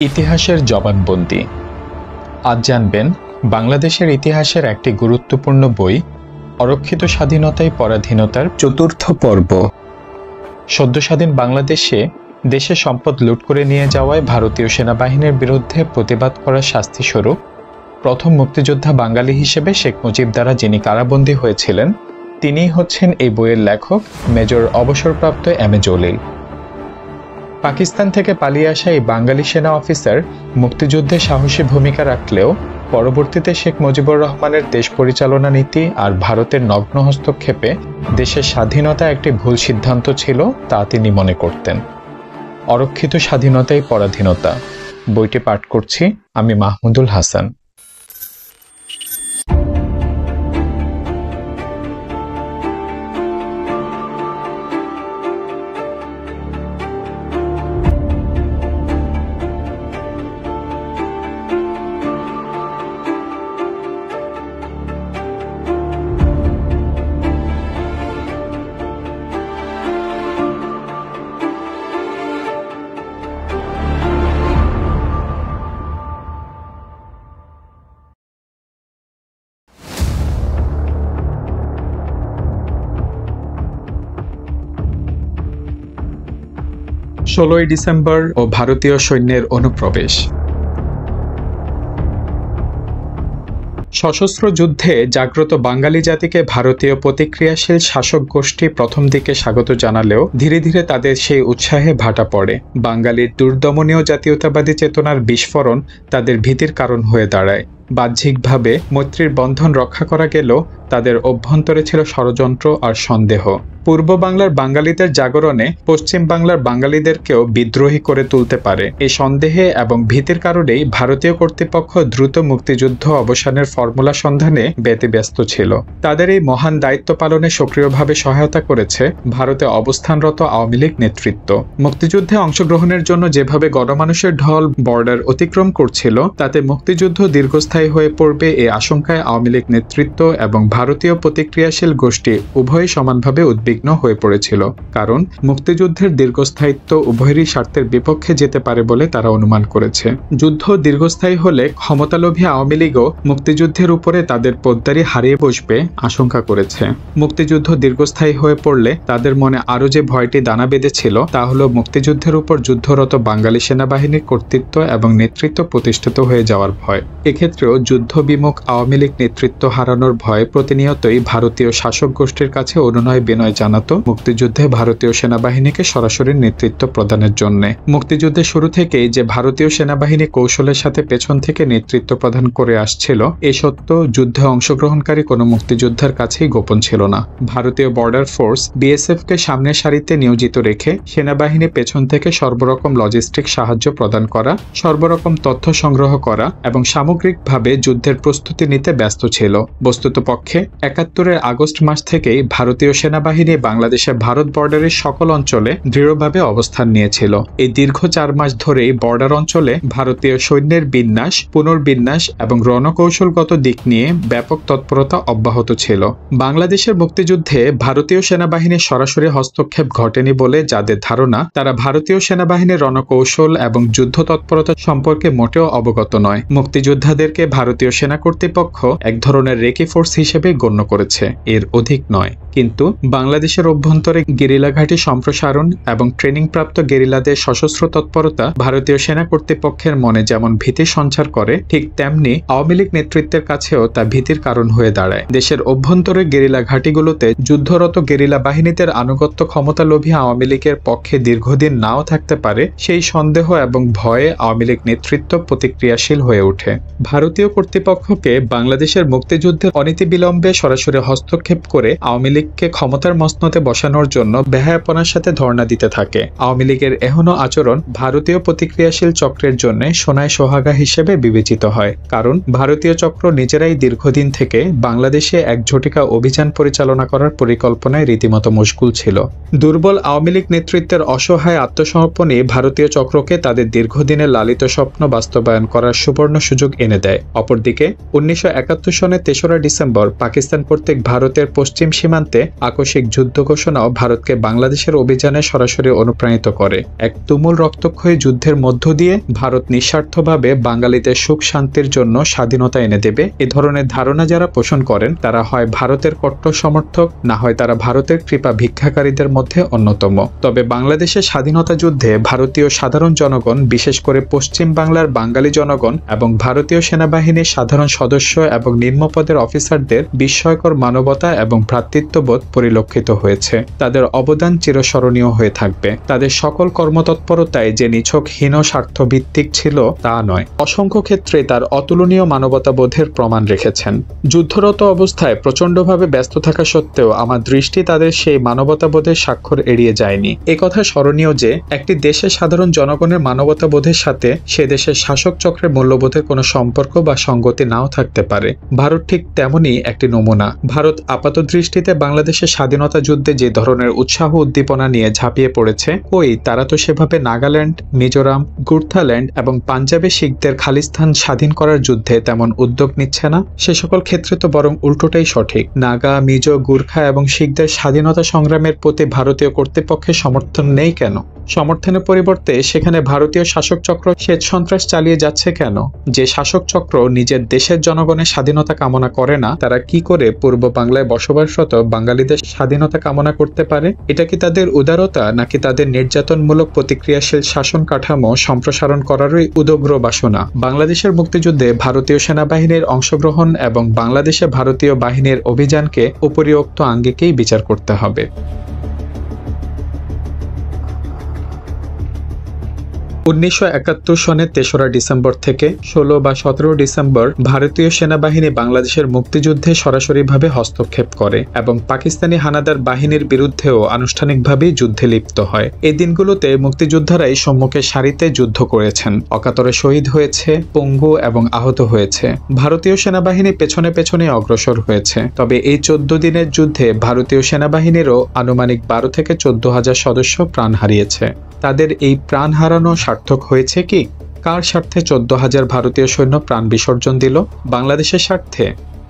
ইতিহাসের জবানবন্দি। আজ জানবেন বাংলাদেশের ইতিহাসের একটি গুরুত্বপূর্ণ বই, অরক্ষিত স্বাধীনতায় পরাধীনতার চতুর্থ পর্ব। সদ্য স্বাধীন বাংলাদেশে দেশের সম্পদ লুট করে নিয়ে যাওয়ায় ভারতীয় সেনাবাহিনীর বিরুদ্ধে প্রতিবাদ করার শাস্তিস্বরূপ প্রথম মুক্তিযোদ্ধা বাঙালি হিসেবে শেখ মুজিব দ্বারা যিনি কারাবন্দী হয়েছিলেন, তিনিই হচ্ছেন এই বইয়ের লেখক মেজর অবসরপ্রাপ্ত এম এ জলিল। পাকিস্তান থেকে পালিয়ে আসা এই বাঙালি সেনা অফিসার মুক্তিযুদ্ধে সাহসী ভূমিকা রাখলেও পরবর্তীতে শেখ মুজিবুর রহমানের দেশ পরিচালনা নীতি আর ভারতের নগ্ন হস্তক্ষেপে দেশের স্বাধীনতা একটি ভুল সিদ্ধান্ত ছিল তা তিনি মনে করতেন। অরক্ষিত স্বাধীনতাই পরাধীনতা বইটি পাঠ করছি আমি মাহমুদুল হাসান। 16ই ডিসেম্বর ও ভারতীয় সৈন্যের অনুপ্রবেশ। সশস্ত্র যুদ্ধে জাগ্রত বাঙালি জাতিকে ভারতীয় প্রতিক্রিয়াশীল শাসক গোষ্ঠী প্রথম দিকে স্বাগত জানালেও ধীরে ধীরে তাদের সেই উৎসাহে ভাটা পড়ে। বাঙালির দুর্দমনীয় জাতীয়তাবাদী চেতনার বিস্ফোরণ তাদের ভীতির কারণ হয়ে দাঁড়ায়। বাহ্যিকভাবে মৈত্রীর বন্ধন রক্ষা করা গেলেও তাদের অভ্যন্তরে ছিল ষড়যন্ত্র আর সন্দেহ। পূর্ব বাংলার বাঙালিদের জাগরণে পশ্চিম বাংলার বাঙালিদেরকেও বিদ্রোহী করে তুলতে পারে। এই সন্দেহে এবং ভীতির কারণেই ভারতীয় কর্তৃপক্ষ দ্রুত মুক্তিযুদ্ধ অবসানের ফর্মুলা সন্ধানে ব্যতিব্যস্ত ছিল। তাদের এই মহান দায়িত্ব পালনে সক্রিয়ভাবে সহায়তা করেছে ভারতে অবস্থানরত আওয়ামী লীগ নেতৃত্ব। মুক্তিযুদ্ধে অংশগ্রহণের জন্য যেভাবে গণমানুষের ঢল বর্ডার অতিক্রম করছিল, তাতে মুক্তিযুদ্ধ দীর্ঘস্থায়ী হয়ে পড়বে এই আশঙ্কায় আওয়ামী লীগ নেতৃত্ব এবং ভারতীয় প্রতিক্রিয়াশীল গোষ্ঠী উভয়ই সমানভাবে উদ্বিগ্ন হয়ে পড়েছিল। কারণ মুক্তিযুদ্ধের দীর্ঘস্থায়িত্ব উভয়েরই স্বার্থের বিপক্ষে যেতে পারে বলে তারা অনুমান করেছে। যুদ্ধ দীর্ঘস্থায়ী হলে ক্ষমতালোভী আওয়ামী লীগও মুক্তিযুদ্ধের উপরে তাদের পোদ্দারি হারিয়ে বসবে আশঙ্কা করেছে। মুক্তিযুদ্ধ দীর্ঘস্থায়ী হয়ে পড়লে তাদের মনে আরও যে ভয়টি দানা বেঁধেছিল তা হলো মুক্তিযুদ্ধের উপর যুদ্ধরত বাঙালি সেনাবাহিনীর কর্তৃত্ব এবং নেতৃত্ব প্রতিষ্ঠিত হয়ে যাওয়ার ভয়। এক্ষেত্রেও যুদ্ধ বিমুখ আওয়ামী লীগ নেতৃত্ব হারানোর ভয় প্রতিনিয়তই ভারতীয় শাসক গোষ্ঠীর কাছে অনুনয় বিনয় জানাতো মুক্তিযুদ্ধে ভারতীয় সেনাবাহিনীকে সরাসরি নেতৃত্ব প্রদানের জন্য। মুক্তিযুদ্ধের শুরু থেকেই যে ভারতীয় সেনাবাহিনী কৌশলের সাথে পেছন থেকে নেতৃত্ব প্রদান করে আসছিল, এই সত্য যুদ্ধে অংশগ্রহণকারী কোনো মুক্তিযোদ্ধার কাছেই গোপন ছিল না। ভারতীয় বর্ডার ফোর্স বিএসএফ কে সামনের সারিতে নিয়োজিত রেখে সেনাবাহিনী পেছন থেকে সর্বরকম লজিস্টিক সাহায্য প্রদান করা, সর্বরকম তথ্য সংগ্রহ করা এবং সামগ্রিকভাবে যুদ্ধের প্রস্তুতি নিতে ব্যস্ত ছিল। বস্তুতপক্ষে 71-এর আগস্ট মাস থেকেই ভারতীয় সেনাবাহিনী বাংলাদেশের ভারত বর্ডারের সকল অঞ্চলে দৃঢ়ভাবে অবস্থান নিয়েছিল। এই দীর্ঘ 4 মাস ধরেই বর্ডার অঞ্চলে ভারতীয় সৈন্যের বিন্যাস, পুনর্বিন্যাস এবং রণকৌশলগত দিক নিয়ে ব্যাপক তৎপরতা অব্যাহত ছিল। বাংলাদেশের মুক্তিযুদ্ধে ভারতীয় সেনাবাহিনীর সরাসরি হস্তক্ষেপ ঘটেনি বলে যাদের ধারণা, তারা ভারতীয় সেনাবাহিনীর রণকৌশল এবং যুদ্ধ তৎপরতা সম্পর্কে মোটেও অবগত নয়। মুক্তিযোদ্ধাদেরকে ভারতীয় সেনা কর্তৃপক্ষ এক ধরনের রেকি ফোর্স হিসেবে গণ্য করেছে, এর অধিক নয়। কিন্তু বাংলাদেশের অভ্যন্তরে গেরিলা ঘাঁটি সম্প্রসারণ এবং ট্রেনিংপ্রাপ্ত গেরিলাদের সশস্ত্র তৎপরতা ভারতীয় সেনা কর্তৃপক্ষের মনে যেমন ভীতি সঞ্চার করে, ঠিক তেমনি আওয়ামী লীগ নেতৃত্বের কাছেও তা ভীতির কারণ হয়ে দাঁড়ায়। দেশের অভ্যন্তরে গেরিলা ঘাঁটিগুলোতে যুদ্ধরত গেরিলা বাহিনীদের আনুগত্য ক্ষমতালোভী আওয়ামী লীগের পক্ষে দীর্ঘদিন নাও থাকতে পারে, সেই সন্দেহ এবং ভয়ে আওয়ামী লীগ নেতৃত্ব প্রতিক্রিয়াশীল হয়ে ওঠে। ভারতীয় কর্তৃপক্ষকে বাংলাদেশের মুক্তিযুদ্ধের অনীতিবিলম্বে সরাসরি হস্তক্ষেপ করে আওয়ামী লীগকে ক্ষমতার মসনদে বসানোর জন্য বেহায়াপনার সাথে ধর্ণা দিতে থাকে। আওয়ামী লীগের এহেন আচরণ ভারতীয় প্রতিক্রিয়াশীল চক্রের জন্য সোনায় সোহাগা হিসেবে বিবেচিত হয়। কারণ ভারতীয় চক্র নিজেরাই দীর্ঘদিন থেকে বাংলাদেশে এক ঝটিকা অভিযান পরিচালনা করার পরিকল্পনায় রীতিমতো মশগুল ছিল। দুর্বল আওয়ামী লীগ নেতৃত্বের অসহায় আত্মসমর্পণই ভারতীয় চক্রকে তাদের দীর্ঘদিনের লালিত স্বপ্ন বাস্তবায়ন করার সুবর্ণ সুযোগ এনে দেয়। হয়। অপরদিকে 1971 সনের 3রা ডিসেম্বর পাকিস্তান কর্তৃক ভারতের পশ্চিম সীমান্তে আকস্মিক যুদ্ধ ঘোষণাও ভারতকে বাংলাদেশের অভিযানে সরাসরি অনুপ্রাণিত করে। এক তুমুল রক্তক্ষয়ী যুদ্ধের মধ্য দিয়ে ভারত নিঃস্বার্থভাবে বাঙালিদের সুখ শান্তির জন্য স্বাধীনতা এনে দেবে এ ধরনের ধারণা যারা পোষণ করেন তারা হয় ভারতের কট্টর সমর্থক, না হয় তারা ভারতের কৃপা ভিক্ষাকারীদের মধ্যে অন্যতম। তবে বাংলাদেশের স্বাধীনতা যুদ্ধে ভারতীয় সাধারণ জনগণ, বিশেষ করে পশ্চিম বাংলার বাঙালি জনগণ এবং ভারতীয় সেনাবাহিনীর সাধারণ সদস্য এবং নিম্নপদের অফিসারদের বিস্ময়কর মানবতা এবং ভ্রাতৃত্ববোধ পরিলক্ষিত হয়েছে। তাদের অবদান চিরস্মরণীয় হয়ে থাকবে। তাদের সকল কর্মতৎপরতায় যে নিছক হীন স্বার্থভিত্তিক ছিল তা নয়, অসংখ্য ক্ষেত্রে তার অতুলনীয় মানবতাবোধের প্রমাণ রেখেছেন। যুদ্ধরত অবস্থায় প্রচণ্ডভাবে ব্যস্ত থাকা সত্ত্বেও আমার দৃষ্টি তাদের সেই মানবতাবোধের স্বাক্ষর এড়িয়ে যায়নি। একথা স্মরণীয় যে একটি দেশের সাধারণ জনগণের মানবতাবোধের সাথে সে দেশের শাসক চক্রের মূল্যবোধের কোনো সম্পর্ক বা সঙ্গতি নাও থাকতে পারে। ভারত ঠিক তেমনই একটি নমুনা। ভারত আপাতদৃষ্টিতে বাংলাদেশের স্বাধীনতা যুদ্ধে যে ধরনের উৎসাহ উদ্দীপনা নিয়ে ঝাঁপিয়ে পড়েছে, তারা তো সেভাবে নাগাল্যান্ড, মিজোরাম, গুর্থাল্যান্ড এবং পাঞ্জাবে শিখদের খালিস্তান স্বাধীন করার যুদ্ধে তেমন উদ্যোগ নিচ্ছে না। সে সকল ক্ষেত্রে তো বরং উল্টোটাই সঠিক। নাগা, মিজো, গুর্খা এবং শিখদের স্বাধীনতা সংগ্রামের প্রতি ভারতীয় কর্তৃপক্ষের সমর্থন নেই কেন? সমর্থনের পরিবর্তে সেখানে ভারতীয় শাসক চক্র শ্বেত সন্ত্রাস চালিয়ে যাচ্ছে কেন? যে শাসক চক্র নিজের দেশের জনগণের স্বাধীনতা কামনা করে না, তারা কি করে পূর্ব বাংলায় বসবাসরত বাঙালিদের স্বাধীনতা কামনা করতে পারে? এটা কি তাদের উদারতা, নাকি তাদের নির্যাতনমূলক প্রতিক্রিয়াশীল শাসন কাঠামো সম্প্রসারণ করারই উদগ্র বাসনা? বাংলাদেশের মুক্তিযুদ্ধে ভারতীয় সেনাবাহিনীর অংশগ্রহণ এবং বাংলাদেশে ভারতীয় বাহিনীর অভিযানকে উপরিউক্ত আঙ্গিকেই বিচার করতে হবে। 1971 সনের 3রা ডিসেম্বর থেকে 16 বা 17 ডিসেম্বর ভারতীয় সেনাবাহিনী বাংলাদেশের মুক্তিযুদ্ধে সরাসরিভাবে হস্তক্ষেপ করে এবং পাকিস্তানি হানাদার বাহিনীর বিরুদ্ধেও আনুষ্ঠানিকভাবেই যুদ্ধে লিপ্ত হয়। এই দিনগুলোতে মুক্তিযোদ্ধারাই সম্মুখে সারিতে যুদ্ধ করেছেন, অকাতরে শহীদ হয়েছে, পঙ্গু এবং আহত হয়েছে। ভারতীয় সেনাবাহিনী পেছনে পেছনে অগ্রসর হয়েছে। তবে এই 14 দিনের যুদ্ধে ভারতীয় সেনাবাহিনীরও আনুমানিক 12 থেকে 14,000 সদস্য প্রাণ হারিয়েছে। তাদের এই প্রাণ হারানো সার্থক হয়েছে কি? কার স্বার্থে 14,000 ভারতীয় সৈন্য প্রাণ বিসর্জন দিল? বাংলাদেশের স্বার্থে?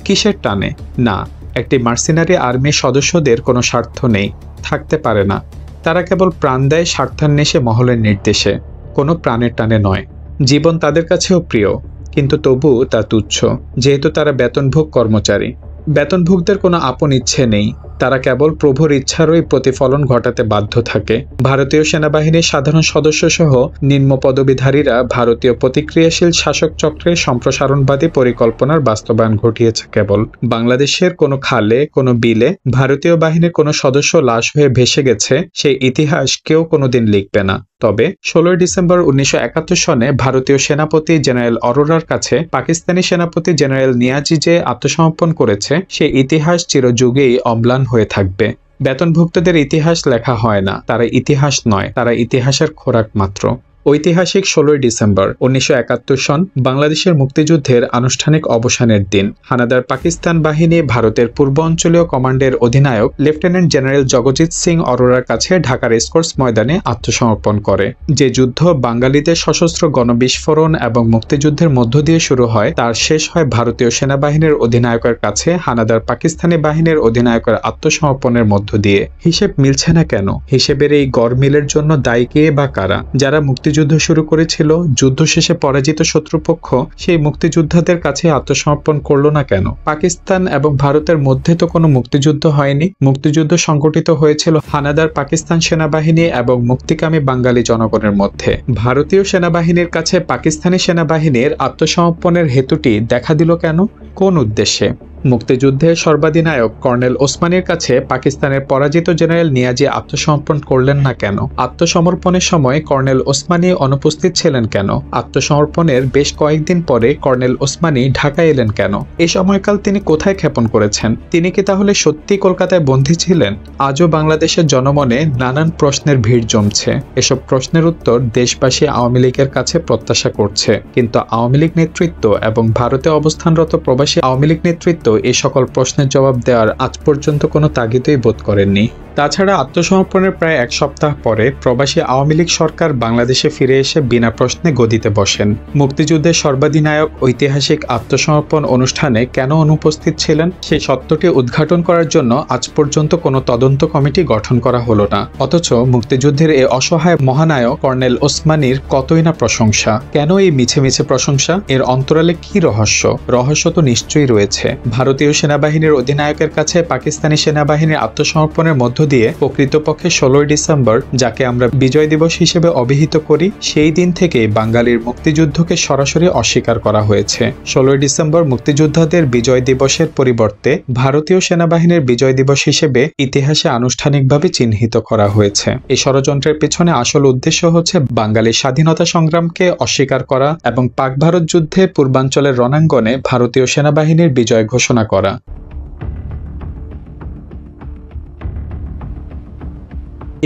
কিসের টানে? না, একটি মার্সিনারি আর্মির সদস্যদের কোনো স্বার্থ নেই, থাকতে পারে না। তারা কেবল প্রাণ দেয় স্বার্থান্বেষী মহলের নির্দেশে, কোনো প্রাণের টানে নয়। জীবন তাদের কাছেও প্রিয়, কিন্তু তবু তা তুচ্ছ, যেহেতু তারা বেতনভোগ কর্মচারী। বেতনভোগদের কোনো আপন ইচ্ছে নেই, তারা কেবল প্রভুর ইচ্ছারই প্রতিফলন ঘটাতে বাধ্য থাকে। ভারতীয় সেনাবাহিনীর সাধারণ সদস্য সহ নিম্ন পদবীধারীরা ভারতীয় প্রতিক্রিয়াশীল শাসক চক্রের সম্প্রসারণবাদী পরিকল্পনার বাস্তবায়ন ঘটিয়েছে। কেবল বাংলাদেশের কোনো খালে, কোনো বিলে ভারতীয় বাহিনীর কোনো সদস্য লাশ হয়ে ভেসে গেছে, সেই ইতিহাস কেউ কোনোদিন লিখবে না। তবে 16 ডিসেম্বর 1971 সনে ভারতীয় সেনাপতি জেনারেল অরোরার কাছে পাকিস্তানি সেনাপতি জেনারেল নিয়াজি যে আত্মসমর্পণ করেছে, সেই ইতিহাস চিরযুগেই অম্লান হয়ে থাকবে। বেতনভুক্তদের ইতিহাস লেখা হয় না, তারা ইতিহাস নয়, তারা ইতিহাসের খোরাক মাত্র। ঐতিহাসিক 16 ডিসেম্বর 1971 সন বাংলাদেশের মুক্তিযুদ্ধের আনুষ্ঠানিক অবসানের দিন। হানাদার পাকিস্তান বাহিনী ভারতের পূর্ব অঞ্চলীয় কমান্ডের অধিনায়ক লেফটেন্যান্ট জেনারেল জগজিৎ সিং অরোরার কাছে ঢাকার রেসকোর্স ময়দানে আত্মসমর্পণ করে। যে যুদ্ধ বাঙালিদের সশস্ত্র গণবিস্ফোরণ এবং মুক্তিযুদ্ধের মধ্য দিয়ে শুরু হয়, তার শেষ হয় ভারতীয় সেনাবাহিনীর অধিনায়কের কাছে হানাদার পাকিস্তানি বাহিনীর অধিনায়কের আত্মসমর্পণের মধ্য দিয়ে। হিসেব মিলছে না কেন? হিসেবের এই গড়মিলের জন্য দায়ী কে বা কারা? যারা মুক্তিযুদ্ধ শুরু করেছিল, যুদ্ধ শেষে পরাজিত শত্রুপক্ষ সেই মুক্তিযোদ্ধাদের কাছে আত্মসমর্পণ করলো না কেন? পাকিস্তান এবং ভারতের মধ্যে তো কোনো মুক্তিযুদ্ধ হয়নি। মুক্তিযুদ্ধ সংগঠিত হয়েছিল হানাদার পাকিস্তান সেনাবাহিনী এবং মুক্তিকামী বাঙালি জনগণের মধ্যে। ভারতীয় সেনাবাহিনীর কাছে পাকিস্তানি সেনাবাহিনীর আত্মসমর্পণের হেতুটি দেখা দিল কেন? কোন উদ্দেশ্যে? মুক্তিযুদ্ধের সর্বাধিনায়ক কর্নেল ওসমানীর কাছে পাকিস্তানের পরাজিত জেনারেল নিয়াজি আত্মসমর্পণ করলেন না কেন? আত্মসমর্পণের সময় কর্নেল ওসমানী অনুপস্থিত ছিলেন কেন? আত্মসমর্পণের বেশ কয়েকদিন পরে কর্নেল ওসমানী ঢাকায় এলেন কেন? এই সময়কাল তিনি কোথায় ক্ষেপণ করেছেন? তিনি কি তাহলে সত্যি কলকাতায় বন্দী ছিলেন? আজও বাংলাদেশের জনমনে নানান প্রশ্নের ভিড় জমছে। এসব প্রশ্নের উত্তর দেশবাসী আওয়ামী লীগের কাছে প্রত্যাশা করছে, কিন্তু আওয়ামী লীগ নেতৃত্ব এবং ভারতে অবস্থানরত প্রবাসী আওয়ামী লীগ নেতৃত্ব এই সকল প্রশ্নের জবাব দেওয়ার আজ পর্যন্ত কোনো তাগিদই বোধ করেননি। তাছাড়া আত্মসমর্পণের প্রায় এক সপ্তাহ পরে প্রবাসী আওয়ামী লীগ সরকার বাংলাদেশে ফিরে এসে বিনা প্রশ্নে গদিতে বসেন। মুক্তিযুদ্ধের সর্বাধিনায়ক ঐতিহাসিক আত্মসমর্পণ অনুষ্ঠানে কেন অনুপস্থিত ছিলেন সেই সত্যটি উদ্ঘাটন করার জন্য আজ পর্যন্ত কোনো তদন্ত কমিটি গঠন করা হলো না। অথচ মুক্তিযুদ্ধের এই অসহায় মহানায়ক কর্নেল ওসমানীর কতই না প্রশংসা। কেন এই মিছে মিছে প্রশংসা? এর অন্তরালে কি রহস্য? রহস্য তো নিশ্চয়ই রয়েছে। ভারতীয় সেনাবাহিনীর অধিনায়কের কাছে পাকিস্তানি সেনাবাহিনীর আত্মসমর্পণের মধ্য দিয়ে প্রকৃতপক্ষে 16 ডিসেম্বর, যাকে আমরা বিজয় দিবস হিসেবে অভিহিত করি, সেই দিন থেকেই বাঙালির মুক্তিযুদ্ধকে সরাসরি অস্বীকার করা হয়েছে। 16 ডিসেম্বর মুক্তিযোদ্ধাদের বিজয় দিবসের পরিবর্তে ভারতীয় সেনাবাহিনীর বিজয় দিবস হিসেবে ইতিহাসে আনুষ্ঠানিকভাবে চিহ্নিত করা হয়েছে। এই ষড়যন্ত্রের পেছনে আসল উদ্দেশ্য হচ্ছে বাঙালির স্বাধীনতা সংগ্রামকে অস্বীকার করা এবং পাক ভারত যুদ্ধে পূর্বাঞ্চলের রণাঙ্গনে ভারতীয় সেনাবাহিনীর বিজয় ঘোষণা করা।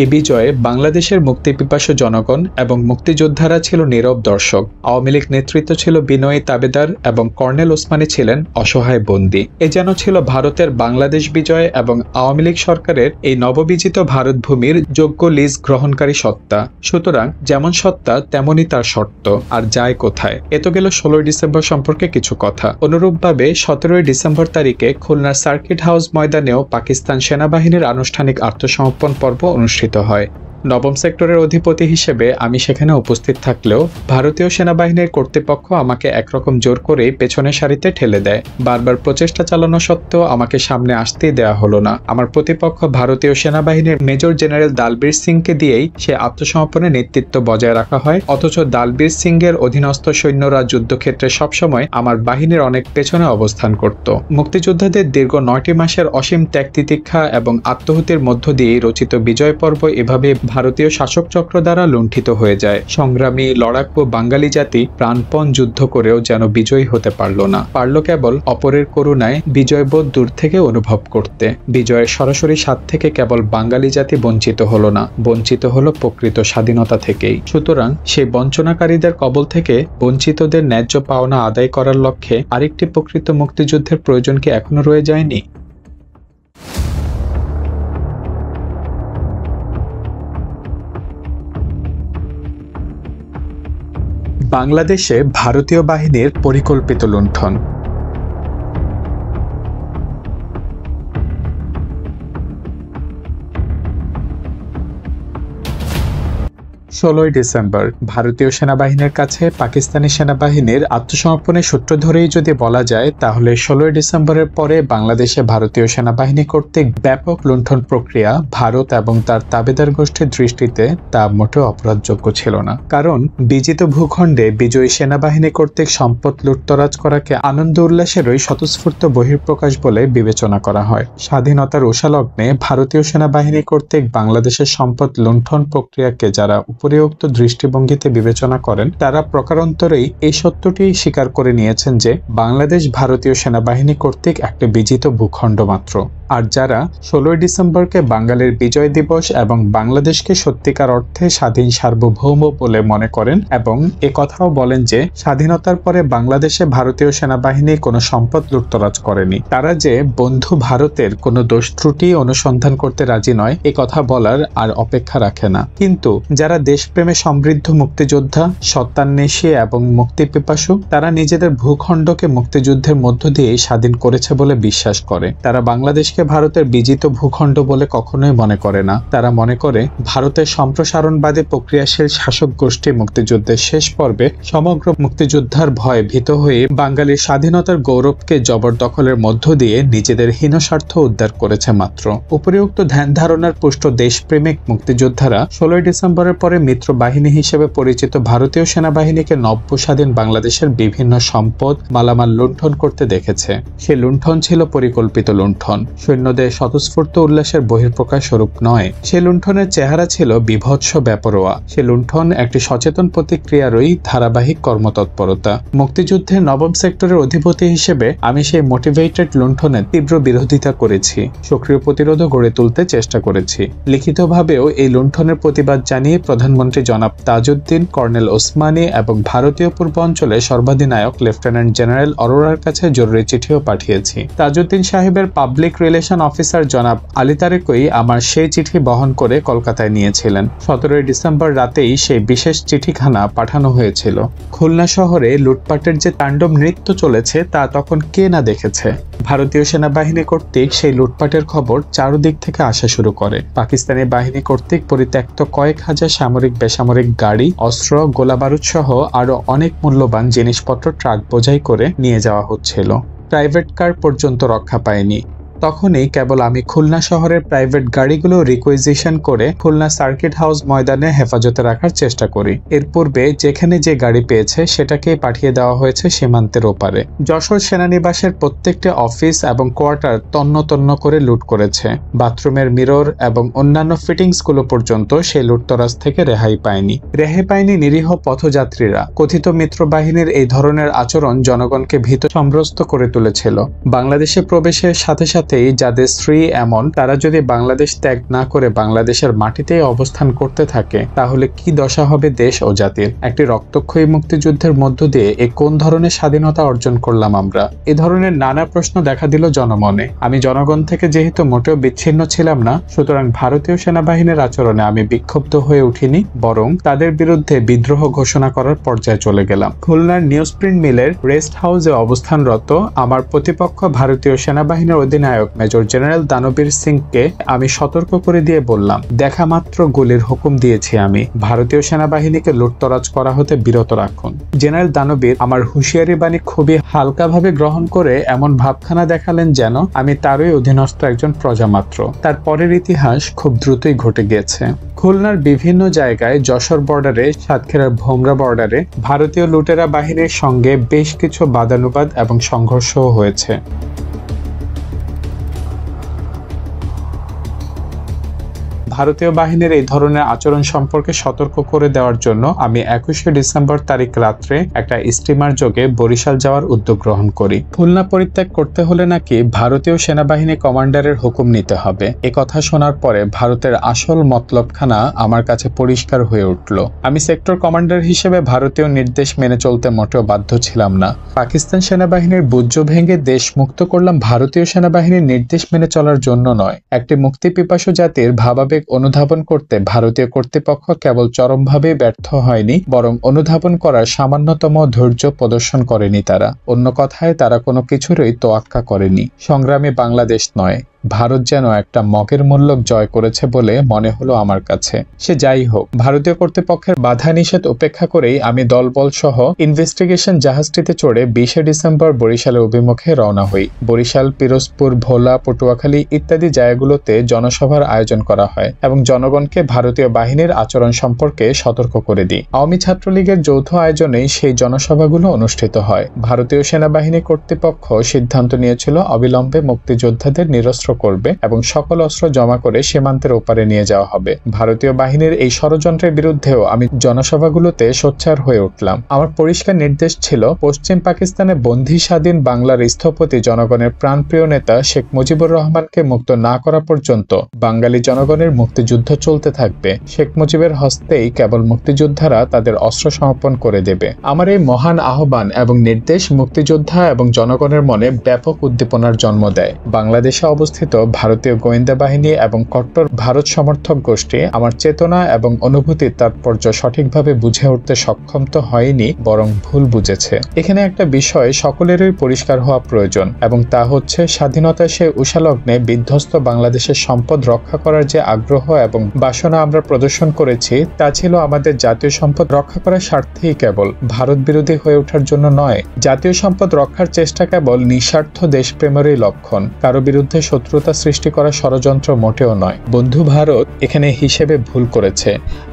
এ বিজয়ে বাংলাদেশের মুক্তিপিপাসু জনগণ এবং মুক্তিযোদ্ধারা ছিল নীরব দর্শক। আওয়ামী লীগ নেতৃত্ব ছিল বিনয়ী তাবেদার এবং কর্নেল ওসমানী ছিলেন অসহায় বন্দী। এ যেন ছিল ভারতের বাংলাদেশ বিজয় এবং আওয়ামী লীগ সরকারের এই নববিজিত ভারত ভূমির যোগ্য লিজ গ্রহণকারী সত্তা। সুতরাং যেমন সত্তা তেমনই তার শর্ত। আর যায় কোথায়? এ তো গেল 16 ডিসেম্বর সম্পর্কে কিছু কথা। অনুরূপভাবে 17 ডিসেম্বর তারিখে খুলনার সার্কিট হাউস ময়দানেও পাকিস্তান সেনাবাহিনীর আনুষ্ঠানিক আত্মসমর্পণ পর্ব অনুষ্ঠিত হয়। নবম সেক্টরের অধিপতি হিসেবে আমি সেখানে উপস্থিত থাকলেও ভারতীয় সেনাবাহিনীর কর্তৃপক্ষ আমাকে একরকম জোর করেই পেছনের সারিতে ঠেলে দেয়। বারবার প্রচেষ্টা চালানো সত্ত্বেও আমাকে সামনে আসতেই দেওয়া হলো না। আমার প্রতিপক্ষ ভারতীয় সেনাবাহিনীর মেজর জেনারেল দালবীর সিংকে দিয়েই সে আত্মসমর্পণের নেতৃত্ব বজায় রাখা হয়। অথচ দালবীর সিংয়ের অধীনস্থ সৈন্যরা যুদ্ধক্ষেত্রে সবসময় আমার বাহিনীর অনেক পেছনে অবস্থান করত। মুক্তিযোদ্ধাদের দীর্ঘ 9টি মাসের অসীম ত্যাগ তিতিক্ষা এবং আত্মহতির মধ্য দিয়েই রচিত বিজয় পর্ব এভাবে ভারতীয় শাসক চক্র দ্বারা লুণ্ঠিত হয়ে যায়। সংগ্রামী লড়াকু বাঙালি জাতি প্রাণপণ যুদ্ধ করেও যেন বিজয়ী হতে পারল না। পারল কেবল অপরের করুণায় বিজয়বোধ দূর থেকে অনুভব করতে। বিজয়ের সরাসরি স্বাদ থেকে কেবল বাঙালি জাতি বঞ্চিত হলো না, বঞ্চিত হলো প্রকৃত স্বাধীনতা থেকেই। সুতরাং সেই বঞ্চনাকারীদের কবল থেকে বঞ্চিতদের ন্যায্য পাওনা আদায় করার লক্ষ্যে আরেকটি প্রকৃত মুক্তিযুদ্ধের প্রয়োজন কি এখনো রয়ে যায়নি? বাংলাদেশে ভারতীয় বাহিনীর পরিকল্পিত লুণ্ঠন। 16 ডিসেম্বর ভারতীয় সেনাবাহিনীর কাছে পাকিস্তানি সেনাবাহিনীর আত্মসমর্পণের সূত্র ধরেই যদি বলা যায়, তাহলে 16 ডিসেম্বরের পরে বাংলাদেশে ভারতীয় সেনাবাহিনী কর্তৃক ব্যাপক লুণ্ঠন প্রক্রিয়া ভারত এবং তার তাবেদার গোষ্ঠীর দৃষ্টিতে তা মোটেও অপরাধযোগ্য ছিল না। কারণ বিজিত ভূখণ্ডে বিজয়ী সেনাবাহিনী কর্তৃক সম্পদ লুটতরাজ করাকে আনন্দ উল্লাসেরই স্বতঃস্ফূর্ত বহিঃপ্রকাশ বলে বিবেচনা করা হয়। স্বাধীনতার উষালগ্নে ভারতীয় সেনাবাহিনী কর্তৃক বাংলাদেশের সম্পদ লুণ্ঠন প্রক্রিয়াকে যারা উপরিউক্ত দৃষ্টিভঙ্গিতে বিবেচনা করেন, তারা প্রকারান্তরেই এই সত্যটি স্বীকার করে নিয়েছেন যে বাংলাদেশ ভারতীয় সেনাবাহিনী কর্তৃক একটা বিজিত ভূখণ্ড মাত্র। আর যারা 16 ডিসেম্বরকে বাঙালির বিজয় দিবস এবং বাংলাদেশকে সত্যিকার অর্থে স্বাধীন সার্বভৌম বলে মনে করেন এবং কথাও বলেন যে স্বাধীনতার পরে বাংলাদেশে ভারতীয় সেনাবাহিনী কোনো সম্পদ লুটতরাজ করেনি, তারা যে বন্ধু ভারতের কোনো দোষ ত্রুটি অনুসন্ধান করতে রাজি নয়, কথা বলার আর অপেক্ষা রাখে না। কিন্তু যারা দেশপ্রেমে সমৃদ্ধ মুক্তিযোদ্ধা, সত্যান্বেষী এবং মুক্তিপিপাসু, তারা নিজেদের ভূখণ্ডকে মুক্তিযুদ্ধের মধ্য দিয়ে স্বাধীন করেছে বলে বিশ্বাস করে। তারা বাংলাদেশকে ভারতের বিজিত ভূখণ্ড বলে কখনোই মনে করে না। তারা মনে করে ভারতের সম্প্রসারণবাদী প্রক্রিয়াশীল শাসক গোষ্ঠী মুক্তিযুদ্ধের শেষ পর্বে সমগ্র মুক্তিযোদ্ধার ভয়ে ভীত হয়ে বাঙালির স্বাধীনতার গৌরবকে জবরদখলের মধ্য দিয়ে নিজেদের হীনস্বার্থ উদ্ধার করেছে মাত্র। উপরিউক্ত ধ্যান ধারণার পুষ্ট দেশপ্রেমিক মুক্তিযোদ্ধারা 16 ডিসেম্বরের পরে মিত্র বাহিনী হিসেবে পরিচিত ভারতীয় সেনাবাহিনীকে নব্য স্বাধীন বাংলাদেশের বিভিন্ন সম্পদ মালামাল লুণ্ঠন করতে দেখেছে। সে লুণ্ঠন ছিল পরিকল্পিত লুণ্ঠন, সৈন্যদের স্বতঃস্ফূর্ত উল্লাসের বহিঃপ্রকাশ স্বরূপ নয়। সে লুণ্ঠনের চেহারা ছিল বিভৎস বেপরোয়া। সে লুণ্ঠন একটি সচেতন প্রতিক্রিয়ারই ধারাবাহিক কর্মতৎপরতা। মুক্তিযুদ্ধের নবম সেক্টরের অধিপতি হিসেবে আমি সেই মোটিভেটেড লুণ্ঠনের তীব্র বিরোধিতা করেছি, সক্রিয় প্রতিরোধও গড়ে তুলতে চেষ্টা করেছি। লিখিতভাবেও এই লুণ্ঠনের প্রতিবাদ জানিয়ে প্রধানমন্ত্রী জনাব তাজউদ্দিন, কর্নেল ওসমানী এবং ভারতীয় পূর্বাঞ্চলে সর্বাধিনায়ক লেফটেন্যান্ট জেনারেল অরোরার কাছে জরুরি চিঠিও পাঠিয়েছি। তাজউদ্দিন সাহেবের পাবলিক রিলেশন অফিসার জনাব আলী তারেকই আমার সেই চিঠি বহন করে কলকাতায় নিয়েছিলেন। 17 ডিসেম্বর রাতেই সেই বিশেষ চিঠিখানা পাঠানো হয়েছিল। খুলনা শহরে লুটপাটের যে তাণ্ডব নৃত্য চলেছে তা তখন কে না দেখেছে। ভারতীয় সেনাবাহিনী কর্তৃক সেই লুটপাটের খবর চারদিক থেকে আসা শুরু করে। পাকিস্তানি বাহিনী কর্তৃক পরিত্যক্ত কয়েক হাজার সামরিক বেসামরিক গাড়ি, অস্ত্র, গোলাবারুদ সহ আরো অনেক মূল্যবান জিনিসপত্র ট্রাক বোঝাই করে নিয়ে যাওয়া হচ্ছিল। প্রাইভেট কার পর্যন্ত রক্ষা পায়নি। তখনই কেবল আমি খুলনা শহরের প্রাইভেট গাড়িগুলো রিকুইজিশন করে খুলনা সার্কিট হাউস ময়দানে হেফাজতে রাখার চেষ্টা করি। এর পূর্বে যেখানে যে গাড়ি পেয়েছে সেটাকেই পাঠিয়ে দেওয়া হয়েছে সীমান্তের ওপারে। যশোর সেনানিবাসের প্রত্যেকটি অফিস এবং কোয়ার্টার তন্ন তন্ন করে লুট করেছে। বাথরুমের মিরর এবং অন্যান্য ফিটিংসগুলো পর্যন্ত সেই লুটতরাজ থেকে রেহাই পায়নি নিরীহ পথযাত্রীরা। কথিত মিত্র বাহিনীর এই ধরনের আচরণ জনগণকে ভীত সন্ত্রস্ত করে তুলেছিল। বাংলাদেশে প্রবেশের সাথে সাথে যাদের স্ত্রী এমন, তারা যদি বাংলাদেশ ত্যাগ না করে বাংলাদেশের মাটিতেই অবস্থান করতে থাকে তাহলে কি দশা হবে দেশ ও জাতির। একটি রক্তক্ষয়ী মুক্তিযুদ্ধের মধ্য দিয়ে কোন ধরনের স্বাধীনতা অর্জন করলাম আমরা? এ ধরনের নানা প্রশ্ন দেখা দিল জনমনে। আমি জনগণ থেকে যেহেতু মোটেও বিচ্ছিন্ন ছিলাম না, সুতরাং ভারতীয় সেনাবাহিনীর আচরণে আমি বিক্ষুব্ধ হয়ে উঠিনি, বরং তাদের বিরুদ্ধে বিদ্রোহ ঘোষণা করার পর্যায়ে চলে গেলাম। খুলনার নিউজপ্রিন্ট মিলের রেস্ট হাউসে অবস্থানরত আমার প্রতিপক্ষ ভারতীয় সেনাবাহিনীর অধিনায়ক মেজর জেনারেল দানবীর সিংকে আমি সতর্ক করে দিয়ে বললাম, দেখা মাত্র গুলির হুকুম দিয়েছি আমি। ভারতীয় সেনাবাহিনীকে লুটতরাজ করা হতে বিরত রাখুন। জেনারেল দানবীর আমার হুঁশিয়ারি বাণী খুবই হালকাভাবে গ্রহণ করে এমন ভাবখানা দেখালেন যেন আমি তারই অধীনস্থ একজন প্রজা মাত্র। তার পরের ইতিহাস খুব দ্রুতই ঘটে গিয়েছে। খুলনার বিভিন্ন জায়গায় যশোর বর্ডারে, সাতক্ষীরার ভোমরা বর্ডারে ভারতীয় লুটেরা বাহিনীর সঙ্গে বেশ কিছু বাদানুবাদ এবং সংঘর্ষও হয়েছে। ভারতীয় বাহিনীর এই ধরনের আচরণ সম্পর্কে সতর্ক করে দেওয়ার জন্য আমি 21 ডিসেম্বর তারিখ রাত্রে একটা স্টিমার যোগে বরিশাল যাওয়ার উদ্যোগ গ্রহণ করি। খুলনা পরিত্যাগ করতে হলে নাকি ভারতীয় সেনাবাহিনী কমান্ডারের হুকুম নিতে হবে। এ কথা শোনার পরে ভারতের আসল মতলবখানা আমার কাছে পরিষ্কার হয়ে উঠল। আমি সেক্টর কমান্ডার হিসেবে ভারতীয় নির্দেশ মেনে চলতে মোটেও বাধ্য ছিলাম না। পাকিস্তান সেনাবাহিনীর বুজ্জ ভেঙে দেশ মুক্ত করলাম ভারতীয় সেনাবাহিনীর নির্দেশ মেনে চলার জন্য নয়। একটি মুক্তিপিপাসু জাতির ভাবাবেগ অনুধাবন করতে ভারতীয় কর্তৃপক্ষ কেবল চরমভাবেই ব্যর্থ হয়নি, বরং অনুধাবন করার সামান্যতম ধৈর্য প্রদর্শন করেনি তারা। অন্য কথায় তারা কোনো কিছুরই তোয়াক্কা করেনি। সংগ্রামী বাংলাদেশ নয়, ভারত যেন একটা মগের মূল্যক জয় করেছে বলে মনে হলো আমার কাছে। সে যাই হোক, ভারতীয় কর্তৃপক্ষের বাধা নিষেধ উপেক্ষা করেই আমি দলবল সহ ইনভেস্টিগেশন জাহাজটিতে চড়ে 20 ডিসেম্বর বরিশালের অভিমুখে রওনা হই। বরিশাল, পিরোজপুর, ভোলা, পটুয়াখালী ইত্যাদি জায়গাগুলোতে জনসভার আয়োজন করা হয় এবং জনগণকে ভারতীয় বাহিনীর আচরণ সম্পর্কে সতর্ক করে দিই। আওয়ামী ছাত্রলীগের যৌথ আয়োজনেই সেই জনসভাগুলো অনুষ্ঠিত হয়। ভারতীয় সেনাবাহিনী কর্তৃপক্ষ সিদ্ধান্ত নিয়েছিল অবিলম্বে মুক্তিযোদ্ধাদের নিরস্ত্র করবে এবং সকল অস্ত্র জমা করে সীমান্তের ওপারে নিয়ে যাওয়া হবে। ভারতীয় বাহিনীর এই ষড়যন্ত্রের বিরুদ্ধেও আমি জনসভাগুলোতে সোচ্চার হয়ে উঠলাম। আমার পরিষ্কার নির্দেশ ছিল, পশ্চিম পাকিস্তানে বন্দী স্বাধীন বাংলার স্থপতি জনগণের প্রাণপ্রিয় নেতা শেখ মুজিবুর রহমানকে মুক্ত না করা পর্যন্ত বাঙালি জনগণের মুক্তিযুদ্ধ চলতে থাকবে। শেখ মুজিবের হস্তেই কেবল মুক্তিযোদ্ধারা তাদের অস্ত্র সমর্পণ করে দেবে। আমার এই মহান আহ্বান এবং নির্দেশ মুক্তিযোদ্ধা এবং জনগণের মনে ব্যাপক উদ্দীপনার জন্ম দেয়। বাংলাদেশে অবস্থিত ভারতীয় গোয়েন্দা বাহিনী এবং কট্টর ভারত সমর্থক গোষ্ঠী আমার চেতনা এবং অনুভূতির তাৎপর্য সঠিকভাবে বুঝে উঠতে সক্ষম তো হয়নি, বরং ভুল বুঝেছে। এখানে একটা বিষয় সকলেরই পরিষ্কার হওয়া প্রয়োজন এবং তা হচ্ছে, স্বাধীনতা সে উষালগ্নে বিধ্বস্ত বাংলাদেশের সম্পদ রক্ষা করার যে আগ্রহ এবং বাসনা আমরা প্রদর্শন করেছি তা ছিল আমাদের জাতীয় সম্পদ রক্ষা করার স্বার্থেই, কেবল ভারত বিরোধী হয়ে ওঠার জন্য নয়। জাতীয় সম্পদ রক্ষার চেষ্টা কেবল নিঃস্বার্থ দেশপ্রেমেরই লক্ষণ, কারো বিরুদ্ধে শত্রুতা সৃষ্টি করা ষড়যন্ত্র মোটেও নয়। বন্ধু ভারত এখানে হিসেবে ভুল করেছে,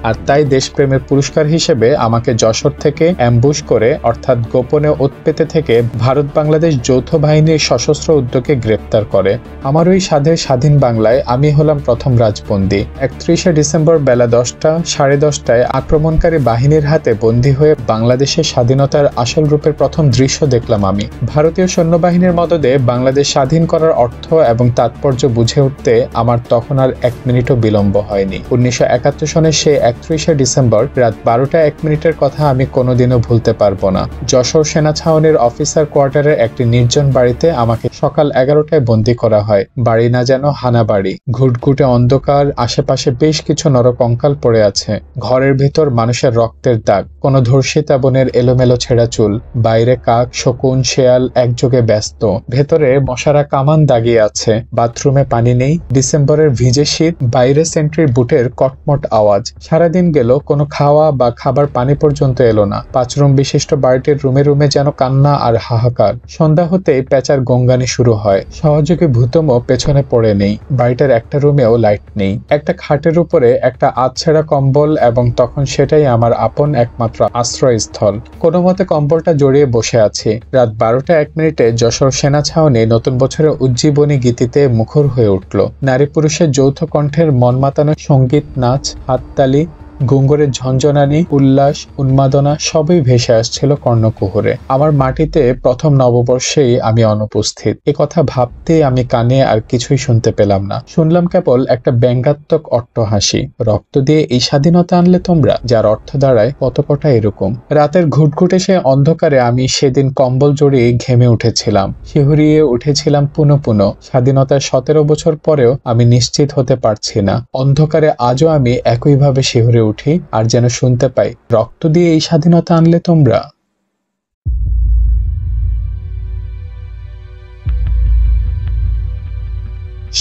আর তাই দেশপ্রেমের পুরস্কার হিসেবে আমাকে যশোর থেকে অ্যাম্বুশ করে, অর্থাৎ গোপনে ওত পেতে থেকে ভারত বাংলাদেশ যৌথ বাহিনীর সশস্ত্র উদ্যোগে গ্রেপ্তার করে। আমার ওই স্বাধীন বাংলায় আমি হলাম প্রথম রাজবন্দী। 31 ডিসেম্বর বেলা 10টা, 10:30টায় আক্রমণকারী বাহিনীর হাতে বন্দী হয়ে বাংলাদেশের স্বাধীনতার আসল রূপের প্রথম দৃশ্য দেখলাম আমি। ভারতীয় সৈন্যবাহিনীর মদদে বাংলাদেশ স্বাধীন করার অর্থ এবং তাৎপর্য বুঝে উঠতে আমার তখন আর 1 মিনিটও বিলম্ব হয়নি। 1971 সনের সেই 31শে ডিসেম্বর রাত 12টা 1 মিনিটের কথা আমি কোনোদিনও ভুলতে পারবো না। যশোর সেনা ছাউনির অফিসার কোয়ার্টারের একটি নির্জন বাড়িতে আমাকে সকাল 11টায় বন্দী করা হয়। বাড়ি না যেন হানা বাড়ি, ঘুটঘুটে অন্ধকার, আশেপাশে বেশ কিছু নরকঙ্কাল পড়ে আছে। ঘরের ভেতর মানুষের রক্তের দাগ, কোনো ধর্ষিতা বোনের এলোমেলো ছেঁড়া চুল, বাইরে কাক, শকুন, শেয়াল একযোগে ব্যস্ত। ভেতরে মশারা কামান দাগিয়ে আছে। বাথরুমে পানি নেই। ডিসেম্বরের ভিজে শীত, বাইরে সেন্ট্রির বুটের কটমট আওয়াজ। সারাদিন গেল, কোনো খাওয়া বা খাবার পানি পর্যন্ত এলো না। 5 রুম বিশিষ্ট বাড়িটির রুমে রুমে যেন কান্না আর হাহাকার। সন্ধ্যা হতেই পেঁচার গঙ্গানি শুরু হয়। সহযোগী ভূতমও পেছনে পড়ে নেই। বাড়িটার একটা রুমেও লাইট নেই। একটা খাটের উপরে একটা আধছেড়া কম্বল, এবং তখন সেটাই আমার আপন একমাত্র আশ্রয়স্থল। কোনো মতে কম্বলটা জড়িয়ে বসে আছি। রাত 12টা 1 মিনিটে যশোর সেনা ছাউনি নতুন বছরের উজ্জীবনী গীতিতে মুখর হয়ে উঠল। নারী পুরুষের যৌথ কণ্ঠের মনমাতানো সঙ্গীত, নাচ, হাততালি, ঘুঙুরের ঝনঝনানি, উল্লাস, উন্মাদনা সবই ভেসে আসছিল কর্ণকুহরে। আমার মাটিতে প্রথম নববর্ষেই আমি অনুপস্থিত। এ কথা ভাবতেই আমি কানে আর কিছুই শুনতে পেলাম না। শুনলাম কেবল একটা ব্যঙ্গাত্মক অট্টহাসি। রক্ত দিয়ে এই স্বাধীনতা আনলে তোমরা, যার অর্থ দাঁড়ায় কতকটা এরকম। রাতের ঘুটঘুটে সে অন্ধকারে আমি সেদিন কম্বল জড়িয়ে ঘেমে উঠেছিলাম, শিহরিয়ে উঠেছিলাম পুনঃ পুনঃ। স্বাধীনতার 17 বছর পরেও আমি নিশ্চিত হতে পারছি না। অন্ধকারে আজও আমি একইভাবে শিহরে উঠি আর যেন শুনতে পাই, রক্ত দিয়ে এই স্বাধীনতা আনলে তোমরা।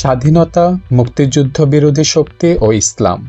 স্বাধীনতা, মুক্তিযুদ্ধ বিরোধী শক্তি ও ইসলাম।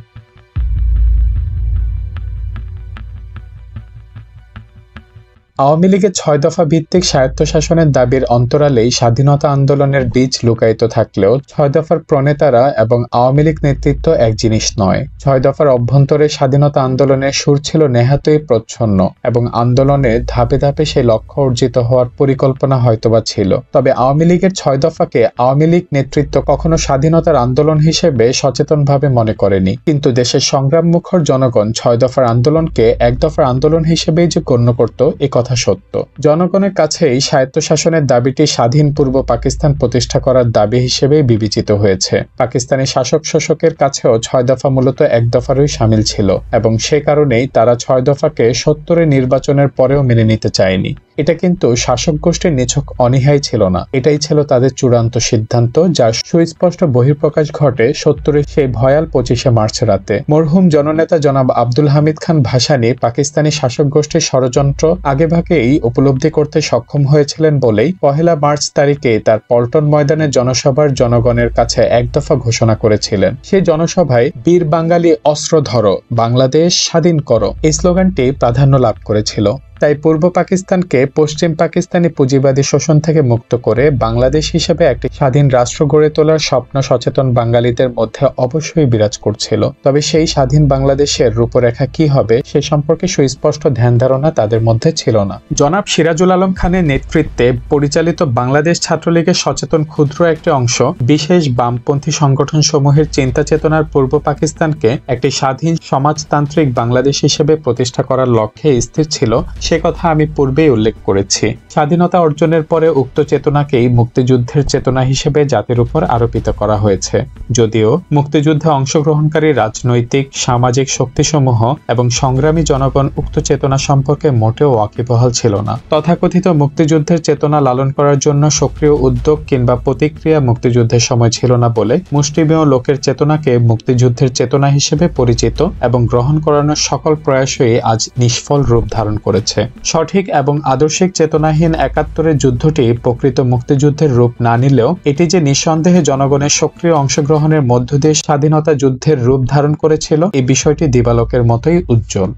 আওয়ামী লীগের 6 দফা ভিত্তিক স্বায়ত্তশাসনের দাবির অন্তরালেই স্বাধীনতা আন্দোলনের বীজ লুকায়িত থাকলেও 6 দফার প্রণেতারা এবং আওয়ামী লীগ নেতৃত্ব এক জিনিস নয়। 6 দফার অভ্যন্তরে স্বাধীনতা আন্দোলনের সুর ছিল নেহাতই প্রচ্ছন্ন, এবং আন্দোলনে ধাপে ধাপে সেই লক্ষ্য অর্জিত হওয়ার পরিকল্পনা হয়তোবা ছিল। তবে আওয়ামী লীগের 6 দফাকে আওয়ামী লীগ নেতৃত্ব কখনো স্বাধীনতার আন্দোলন হিসেবে সচেতনভাবে মনে করেনি। কিন্তু দেশের সংগ্রামমুখর জনগণ 6 দফার আন্দোলনকে 1 দফার আন্দোলন হিসেবেই যে গণ্য করত, এ কথা সত্য। জনগণের কাছেই স্বায়ত্তশাসনের দাবিটি স্বাধীন পূর্ব পাকিস্তান প্রতিষ্ঠা করার দাবি হিসেবে বিবেচিত হয়েছে। পাকিস্তানি শাসক শোষকের কাছেও 6 দফা মূলত 1 দফারই শামিল ছিল, এবং সে কারণেই তারা 6 দফাকে 70-এর নির্বাচনের পরেও মেনে নিতে চায়নি। এটা কিন্তু শাসক গোষ্ঠীর নিছক অনীহাই ছিল না, এটাই ছিল তাদের চূড়ান্ত সিদ্ধান্ত, যার সুস্পষ্ট বহিঃপ্রকাশ ঘটে 70-এর সেই ভয়াল 25শে মার্চ রাতে। মরহুম জননেতা জনাব আব্দুল হামিদ খান ভাসানী পাকিস্তানি শাসক গোষ্ঠীর ষড়যন্ত্র আগেভাগেই উপলব্ধি করতে সক্ষম হয়েছিলেন বলেই 1 মার্চ তারিখে তার পল্টন ময়দানে জনসভার জনগণের কাছে 1 দফা ঘোষণা করেছিলেন। সেই জনসভায় বীর বাঙালি অস্ত্র ধরো, বাংলাদেশ স্বাধীন করো এই স্লোগানটি প্রাধান্য লাভ করেছিল। তাই পূর্ব পাকিস্তানকে পশ্চিম পাকিস্তানি পুঁজিবাদী শোষণ থেকে মুক্ত করে বাংলাদেশ হিসেবে একটি স্বাধীন রাষ্ট্র গড়ে তোলার স্বপ্ন সচেতন বাঙালিদের মধ্যে অবশ্যই বিরাজ করছিল। তবে সেই স্বাধীন বাংলাদেশের রূপরেখা কি হবে সে সম্পর্কে সুস্পষ্ট ধ্যান ধারণা তাদের মধ্যে ছিল না। জনাব সিরাজুল আলম খানের নেতৃত্বে পরিচালিত বাংলাদেশ ছাত্রলীগের সচেতন ক্ষুদ্র একটি অংশ বিশেষ বামপন্থী সংগঠন সমূহের চিন্তা চেতনার পূর্ব পাকিস্তানকে একটি স্বাধীন সমাজতান্ত্রিক বাংলাদেশ হিসেবে প্রতিষ্ঠা করার লক্ষ্যে স্থির ছিল। সে কথা আমি পূর্বেই উল্লেখ করেছি। স্বাধীনতা অর্জনের পরে উক্ত চেতনাকেই মুক্তিযুদ্ধের চেতনা হিসেবে জাতির উপর আরোপিত করা হয়েছে। যদিও মুক্তিযুদ্ধে অংশগ্রহণকারী রাজনৈতিক সামাজিক শক্তিসমূহ এবং সংগ্রামী জনগণ উক্ত চেতনা সম্পর্কে মোটেও ওয়াকিবহাল ছিল না। তথাকথিত মুক্তিযুদ্ধের চেতনা লালন করার জন্য সক্রিয় উদ্যোগ কিংবা প্রতিক্রিয়া মুক্তিযুদ্ধের সময় ছিল না বলে মুষ্টিমেয় লোকের চেতনাকে মুক্তিযুদ্ধের চেতনা হিসেবে পরিচিত এবং গ্রহণ করানোর সকল প্রয়াসই আজ নিষ্ফল রূপ ধারণ করেছে। সঠিক এবং আদর্শিক চেতনাহীন 71-এর যুদ্ধটি প্রকৃত মুক্তিযুদ্ধের রূপ না নিলেও এটি যে নিঃসন্দেহে জনগণের সক্রিয় অংশগ্রহণের মধ্য দিয়ে স্বাধীনতা যুদ্ধের রূপ ধারণ করেছিল, এই বিষয়টি দিবালোকের মতোই উজ্জ্বল।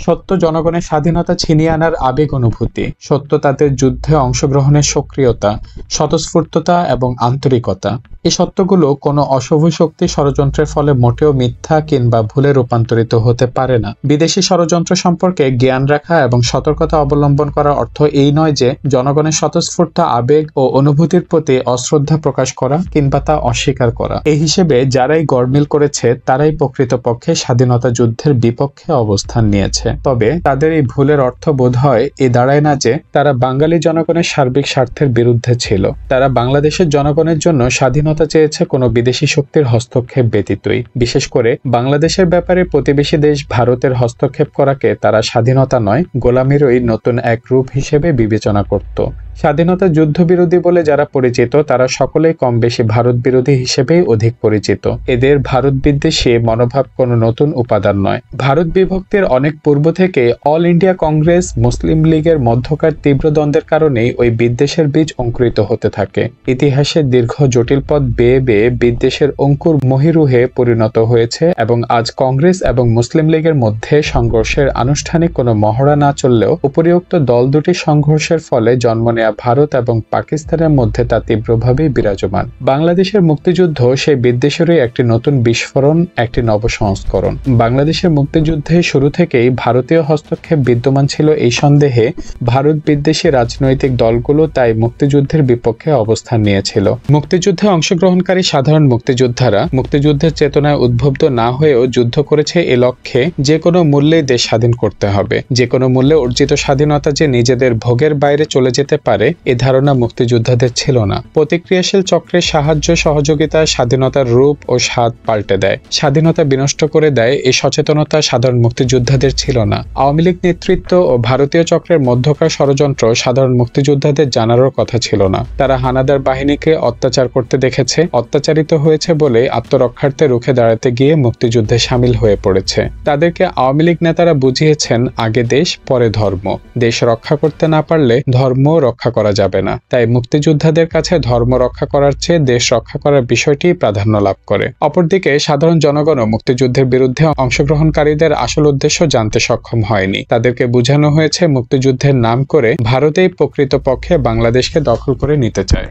সত্য জনগণের স্বাধীনতা ছিনিয়ে আনার আবেগ অনুভূতি, সত্য তাদের যুদ্ধে অংশগ্রহণের সক্রিয়তা, স্বতঃস্ফূর্ততা এবং আন্তরিকতা, এই সত্যগুলো কোনো অশুভ শক্তি ষড়যন্ত্রের ফলে মোটেও মিথ্যা কিংবা ভুলে রূপান্তরিত হতে পারে না। বিদেশি ষড়যন্ত্র সম্পর্কে জ্ঞান রাখা এবং সতর্কতা অবলম্বন করার অর্থ এই নয় যে জনগণের স্বতঃস্ফূর্ত আবেগ ও অনুভূতির প্রতি অশ্রদ্ধা প্রকাশ করা কিংবা তা অস্বীকার করা। এই হিসেবে যারাই গড়মিল করেছে তারাই প্রকৃতপক্ষে স্বাধীনতা যুদ্ধের বিপক্ষে অবস্থান নিয়েছে। তবে তাদের এই ভুলের অর্থ বোধ হয় এ দাঁড়ায় না যে তারা বাঙালি জনগণের সার্বিক স্বার্থের বিরুদ্ধে ছিল। তারা বাংলাদেশের জনগণের জন্য স্বাধীনতা চেয়েছে কোনো বিদেশি শক্তির হস্তক্ষেপ ব্যতীতই। বিশেষ করে বাংলাদেশের ব্যাপারে প্রতিবেশী দেশ ভারতের হস্তক্ষেপ করাকে তারা স্বাধীনতা নয়, গোলামিরই নতুন এক রূপ হিসেবে বিবেচনা করত। স্বাধীনতা যুদ্ধবিরোধী বলে যারা পরিচিত তারা সকলেই কম বেশি ভারত বিরোধী হিসেবেই অধিক পরিচিত। এদের ভারত বিদ্বেষী মনোভাব কোনো নতুন উপাদান নয়। ভারত বিভক্তির অনেক পূর্ব থেকে অল ইন্ডিয়া কংগ্রেস মুসলিম লীগের মধ্যকার তীব্র দ্বন্দ্বের কারণেই ওই বিদ্বেষের বীজ অঙ্কুরিত হতে থাকে। ইতিহাসের দীর্ঘ জটিল পথ বেয়ে বেয়ে বিদ্বেষের অঙ্কুর মহীরুহে পরিণত হয়েছে এবং আজ কংগ্রেস এবং মুসলিম লীগের মধ্যে সংঘর্ষের আনুষ্ঠানিক কোনো মহড়া না চললেও উপরিউক্ত দল দুটি সংঘর্ষের ফলে জন্ম নেয়া ভারত এবং পাকিস্তানের মধ্যে তা তীব্রভাবেই বিরাজমান। বাংলাদেশের মুক্তিযুদ্ধ সেই বিদ্বেষেরই একটি নতুন বিস্ফোরণ, একটি নবসংস্করণ। বাংলাদেশের মুক্তিযুদ্ধে শুরু থেকেই ভারতীয় হস্তক্ষেপ বিদ্যমান ছিল এই সন্দেহে ভারত বিদ্বেষী রাজনৈতিক দলগুলো তাই মুক্তিযুদ্ধের বিপক্ষে অবস্থান নিয়েছিল। মুক্তিযুদ্ধে অংশগ্রহণকারী সাধারণ মুক্তিযোদ্ধারা মুক্তিযুদ্ধের চেতনায় উদ্বুদ্ধ না হয়েও যুদ্ধ করেছে এ লক্ষ্যে যে কোনো মূল্যেই দেশ স্বাধীন করতে হবে। যে কোনো মূল্যে অর্জিত স্বাধীনতা যে নিজেদের ভোগের বাইরে চলে যেতে পারে এ ধারণা মুক্তিযোদ্ধাদের ছিল না। প্রতিক্রিয়াশীল চক্রের সাহায্য সহযোগিতা স্বাধীনতার রূপ ও স্বাদ পাল্টে দেয়, স্বাধীনতা বিনষ্ট করে দেয়, এই সচেতনতা সাধারণ মুক্তিযোদ্ধাদের ছিল না। আওয়ামী লীগ নেতৃত্ব ও ভারতীয় চক্রের মধ্যকার ষড়যন্ত্র সাধারণ মুক্তিযোদ্ধাদের জানারও কথা ছিল না। তারা হানাদার বাহিনীকে অত্যাচার করতে দেখেছে, অত্যাচারিত হয়েছে বলে আত্মরক্ষার্থে রুখে দাঁড়াতে গিয়ে মুক্তিযুদ্ধে সামিল হয়ে পড়েছে। তাদেরকে আওয়ামী লীগ নেতারা বুঝিয়েছেন আগে দেশ পরে ধর্ম, দেশ রক্ষা করতে না পারলে ধর্ম রক্ষা করা যাবে না। তাই মুক্তিযোদ্ধাদের কাছে ধর্ম রক্ষা করার চেয়ে দেশ রক্ষা করার বিষয়টি প্রাধান্য লাভ করে। অপরদিকে সাধারণ জনগণও মুক্তিযুদ্ধের বিরুদ্ধে অংশগ্রহণকারীদের আসল উদ্দেশ্য জানতে সক্ষম হয়নি। তাদেরকে বোঝানো হয়েছে মুক্তিযুদ্ধের নাম করে ভারতেই প্রকৃতপক্ষে বাংলাদেশকে দখল করে নিতে চায়।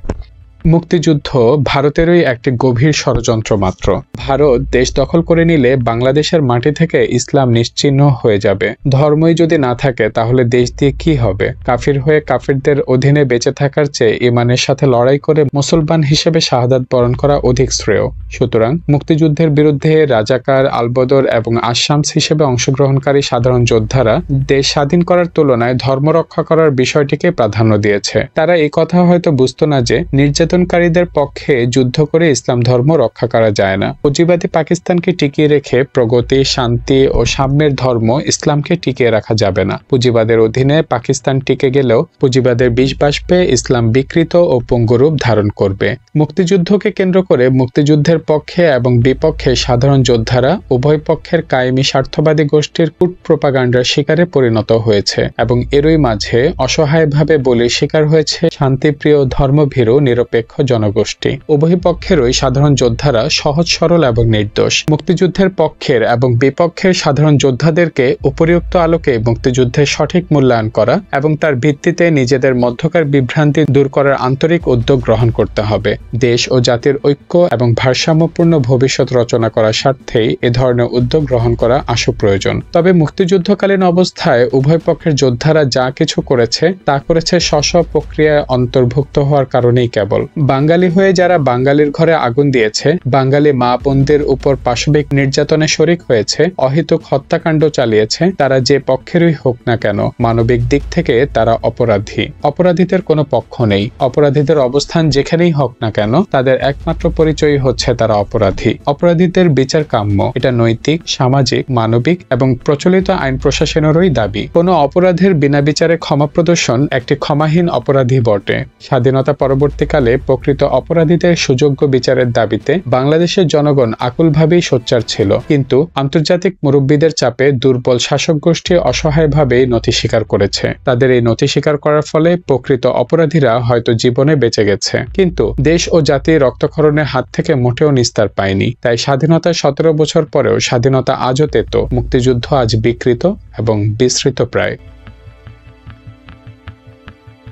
মুক্তিযুদ্ধ ভারতেরই একটি গভীর ষড়যন্ত্র মাত্র। ভারত দেশ দখল করে নিলে বাংলাদেশের মাটি থেকে ইসলাম নিশ্চিহ্ন হয়ে যাবে। ধর্মই যদি না থাকে তাহলে দেশ দিয়ে কি হবে? কাফির হয়ে কাফিরদের অধীনে বেঁচে থাকার চেয়ে ইমানের সাথে লড়াই করে মুসলমান হিসেবে শাহাদাত বরণ করা অধিক শ্রেয়। সুতরাং মুক্তিযুদ্ধের বিরুদ্ধে রাজাকার, আলবদর এবং আশামস হিসেবে অংশগ্রহণকারী সাধারণ যোদ্ধারা দেশ স্বাধীন করার তুলনায় ধর্ম রক্ষা করার বিষয়টিকে প্রাধান্য দিয়েছে। তারা এই কথা হয়তো বুঝতো না যে নির্যাতনকারীদের পক্ষে যুদ্ধ করে ইসলাম ধর্ম রক্ষা করা যায় না। পুঁজিবাদী পাকিস্তানকে টিকিয়ে রেখে প্রগতি, শান্তি ও সাম্যের ধর্ম ইসলামকে টিকিয়ে রাখা যাবে না। পুঁজিবাদের অধীনে পাকিস্তান টিকে গেলেও পুঁজিবাদের বিষ বাষ্পে ইসলাম বিকৃত ও পঙ্গুরূপ ধারণ করবে। মুক্তিযুদ্ধকে কেন্দ্র করে মুক্তিযুদ্ধের পক্ষে এবং বিপক্ষে সাধারণ যোদ্ধারা উভয় পক্ষের কায়েমি স্বার্থবাদী গোষ্ঠীর কূট প্রোপাগান্ডার শিকারে পরিণত হয়েছে এবং এরই মাঝে অসহায়ভাবে বলির শিকার হয়েছে শান্তিপ্রিয় ধর্মভীরু নিরপেক্ষ জনগোষ্ঠী। উভয় পক্ষেরই সাধারণ যোদ্ধারা সহজ সরল এবং নির্দোষ। মুক্তিযুদ্ধের পক্ষের এবং বিপক্ষের সাধারণ যোদ্ধাদেরকে উপরিউক্ত আলোকে মুক্তিযুদ্ধের সঠিক মূল্যায়ন করা এবং তার ভিত্তিতে নিজেদের মধ্যকার বিভ্রান্তি দূর করার আন্তরিক উদ্যোগ গ্রহণ করতে হবে। দেশ ও জাতির ঐক্য এবং ভারসাম্যপূর্ণ ভবিষ্যৎ রচনা করার স্বার্থেই এ ধরনের উদ্যোগ গ্রহণ করা আশু প্রয়োজন। তবে মুক্তিযুদ্ধকালীন অবস্থায় উভয় পক্ষের যোদ্ধারা যা কিছু করেছে তা করেছে স্ব প্রক্রিয়ায় অন্তর্ভুক্ত হওয়ার কারণেই কেবল। বাঙালি হয়ে যারা বাঙালির ঘরে আগুন দিয়েছে, বাঙালি মা বোনদের উপর পাশবিক নির্যাতনে শরিক হয়েছে, অহেতুক হত্যাকাণ্ড চালিয়েছে, তারা যে পক্ষেরই হোক না কেন মানবিক দিক থেকে তারা অপরাধী। অপরাধীদের কোনো পক্ষ নেই। অপরাধীদের অবস্থান যেখানেই হোক না কেন তাদের একমাত্র পরিচয় হচ্ছে তারা অপরাধী। অপরাধীদের বিচার কাম্য। এটা নৈতিক, সামাজিক, মানবিক এবং প্রচলিত আইন প্রশাসনেরই দাবি। কোনো অপরাধের বিনা বিচারে ক্ষমা প্রদর্শন একটি ক্ষমাহীন অপরাধী বটে। স্বাধীনতা পরবর্তীকালে প্রকৃত অপরাধীদের সুযোগ্য বিচারের দাবিতে বাংলাদেশের জনগণ আকুলভাবেই সোচ্চার ছিল, কিন্তু আন্তর্জাতিক মুরব্বীদের চাপে দুর্বল শাসক গোষ্ঠী অসহায়ভাবেই নথি স্বীকার করেছে। তাদের এই নথি স্বীকার করার ফলে প্রকৃত অপরাধীরা হয়তো জীবনে বেঁচে গেছে, কিন্তু দেশ ও জাতি রক্তক্ষরণের হাত থেকে মোটেও নিস্তার পায়নি। তাই স্বাধীনতার 17 বছর পরেও স্বাধীনতা আজও তেতো, মুক্তিযুদ্ধ আজ বিকৃত এবং বিস্মৃত প্রায়।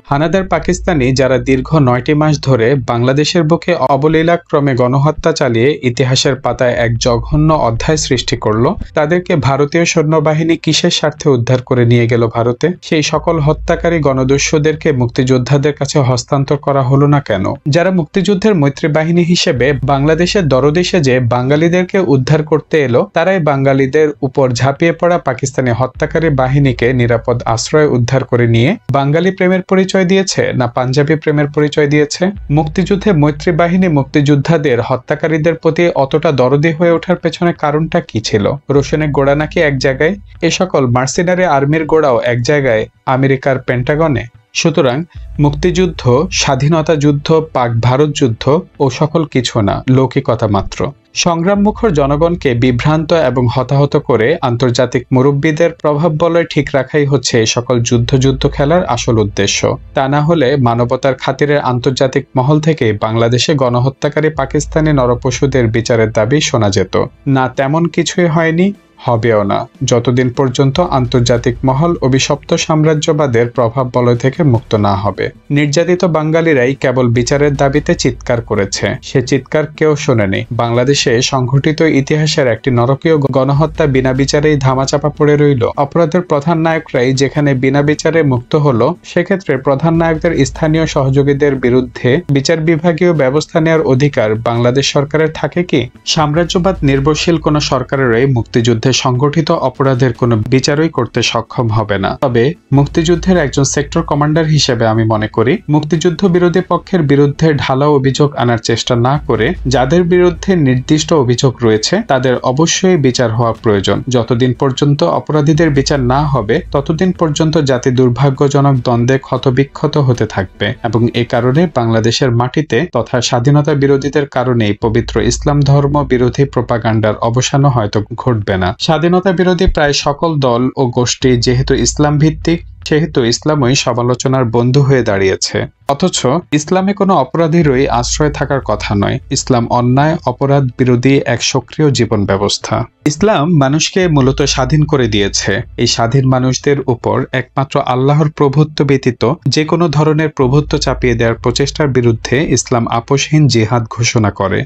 হানাদার পাকিস্তানি যারা দীর্ঘ 9টি মাস ধরে বাংলাদেশের বুকে অবলীলাক্রমে গণহত্যা চালিয়ে ইতিহাসের পাতায় এক জঘন্য অধ্যায় সৃষ্টি করলো, তাদেরকে ভারতীয় সৈন্যবাহিনী কিসের স্বার্থে উদ্ধার করে নিয়ে গেল ভারতে? সেই সকল হত্যাকারী গণদস্যুদেরকে মুক্তিযোদ্ধাদের কাছে হস্তান্তর করা হলো না কেন? যারা মুক্তিযুদ্ধের মৈত্রী বাহিনী হিসেবে বাংলাদেশের দরদি সেজে বাঙালিদেরকে উদ্ধার করতে এলো, তারাই বাঙালিদের উপর ঝাঁপিয়ে পড়া পাকিস্তানি হত্যাকারী বাহিনীকে নিরাপদ আশ্রয় উদ্ধার করে নিয়ে বাঙালি প্রেমের পরিচয় দিয়েছে না পাঞ্জাবি প্রেমের পরিচয় দিয়েছে? মুক্তিযুদ্ধে মৈত্রী বাহিনী মুক্তিযোদ্ধাদের হত্যাকারীদের প্রতি অতটা দরদি হয়ে ওঠার পেছনে কারণটা কি ছিল? রোশনের গোড়া নাকি এক জায়গায়? এ সকল মার্সিনারি আর্মির গোড়াও এক জায়গায়, আমেরিকার পেন্টাগনে? সুতরাং মুক্তিযুদ্ধ, স্বাধীনতা যুদ্ধ, পাক ভারত যুদ্ধ ও সকল কিছু না, লৌকিকতা মাত্র। সংগ্রামমুখর জনগণকে বিভ্রান্ত এবং হতাহত করে আন্তর্জাতিক মুরব্বীদের প্রভাব বলয় ঠিক রাখাই হচ্ছে এই সকল যুদ্ধ খেলার আসল উদ্দেশ্য। তা না হলে মানবতার খাতিরে আন্তর্জাতিক মহল থেকে বাংলাদেশে গণহত্যাকারী পাকিস্তানি নরপশুদের বিচারের দাবি শোনা যেত না। তেমন কিছুই হয়নি, হবেও না, যতদিন পর্যন্ত আন্তর্জাতিক মহল অভিশপ্ত সাম্রাজ্যবাদের প্রভাব বলয় থেকে মুক্ত না হবে। নির্যাতিত বাঙালিরাই কেবল বিচারের দাবিতে চিৎকার করেছে, সে চিৎকার কেউ শোনেনি। বাংলাদেশে সংঘটিত ইতিহাসের একটি নরকীয় গণহত্যা বিনা বিচারেই ধামাচাপা পড়ে রইল। অপরাধের প্রধান নায়করাই যেখানে বিনা বিচারে মুক্ত হলো, সেক্ষেত্রে প্রধান নায়কদের স্থানীয় সহযোগীদের বিরুদ্ধে বিচার বিভাগীয় ব্যবস্থা নেওয়ার অধিকার বাংলাদেশ সরকারের থাকে কি? সাম্রাজ্যবাদ নির্ভরশীল কোনো সরকারেরই মুক্তিযুদ্ধে সংগঠিত অপরাধের কোনো বিচারই করতে সক্ষম হবে না। তবে মুক্তিযুদ্ধের একজন সেক্টর কমান্ডার হিসেবে আমি মনে করি, মুক্তিযুদ্ধ বিরোধী পক্ষের বিরুদ্ধে ঢালাও অভিযোগ আনার চেষ্টা না করে যাদের বিরুদ্ধে নির্দিষ্ট অভিযোগ রয়েছে তাদের অবশ্যই বিচার হওয়া প্রয়োজন। যতদিন পর্যন্ত অপরাধীদের বিচার না হবে, ততদিন পর্যন্ত জাতি দুর্ভাগ্যজনক দ্বন্দ্বে ক্ষতবিক্ষত হতে থাকবে এবং এ কারণে বাংলাদেশের মাটিতে তথা স্বাধীনতা বিরোধীদের কারণেই পবিত্র ইসলাম ধর্ম বিরোধী প্রোপাগান্ডার অবসানও হয়তো ঘটবে না। স্বাধীনতা বিরোধী প্রায় সকল দল ও গোষ্ঠী যেহেতু ইসলাম ভিত্তিক, সেহেতু ইসলামই সমালোচনার বন্ধু হয়ে দাঁড়িয়েছে। অথচ ইসলামে কোনো অপরাধীরই আশ্রয় থাকার কথা নয়। ইসলাম অন্যায়, অপরাধ বিরোধী এক সক্রিয় জীবন ব্যবস্থা। ইসলাম মানুষকে মূলত স্বাধীন করে দিয়েছে। এই স্বাধীন মানুষদের উপর একমাত্র আল্লাহর প্রভুত্ব ব্যতীত যে কোনো ধরনের প্রভুত্ব চাপিয়ে দেওয়ার প্রচেষ্টার বিরুদ্ধে ইসলাম আপোষহীন জিহাদ ঘোষণা করে।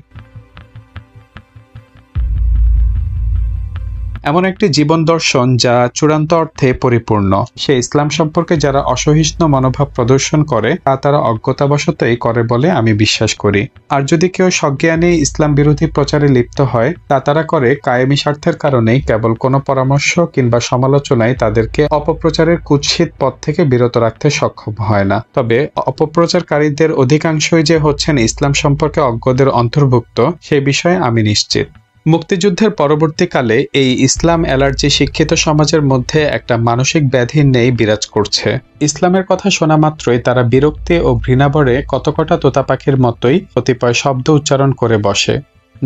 এমন একটি জীবন দর্শন যা চূড়ান্ত অর্থে পরিপূর্ণ। সে ইসলাম সম্পর্কে যারা অসহিষ্ণু মনোভাব প্রদর্শন করে তা তারা অজ্ঞতাবশতই করে বলে আমি বিশ্বাস করি। আর যদি কেউ সজ্ঞানে ইসলাম বিরোধী প্রচারে লিপ্ত হয়, তা তারা করে কায়েমি স্বার্থের কারণেই। কেবল কোনো পরামর্শ কিংবা সমালোচনায় তাদেরকে অপপ্রচারের কুৎসিত পথ থেকে বিরত রাখতে সক্ষম হয় না। তবে অপপ্রচারকারীদের অধিকাংশই যে হচ্ছেন ইসলাম সম্পর্কে অজ্ঞদের অন্তর্ভুক্ত, সে বিষয়ে আমি নিশ্চিত। মুক্তিযুদ্ধের পরবর্তীকালে এই ইসলাম অ্যালার্জি শিক্ষিত সমাজের মধ্যে একটা মানসিক ব্যাধি নেই বিরাজ করছে। ইসলামের কথা শোনা মাত্রই তারা বিরক্তি ও ঘৃণাভরে কতকটা তোতা পাখির মতোই কতিপয় শব্দ উচ্চারণ করে বসে,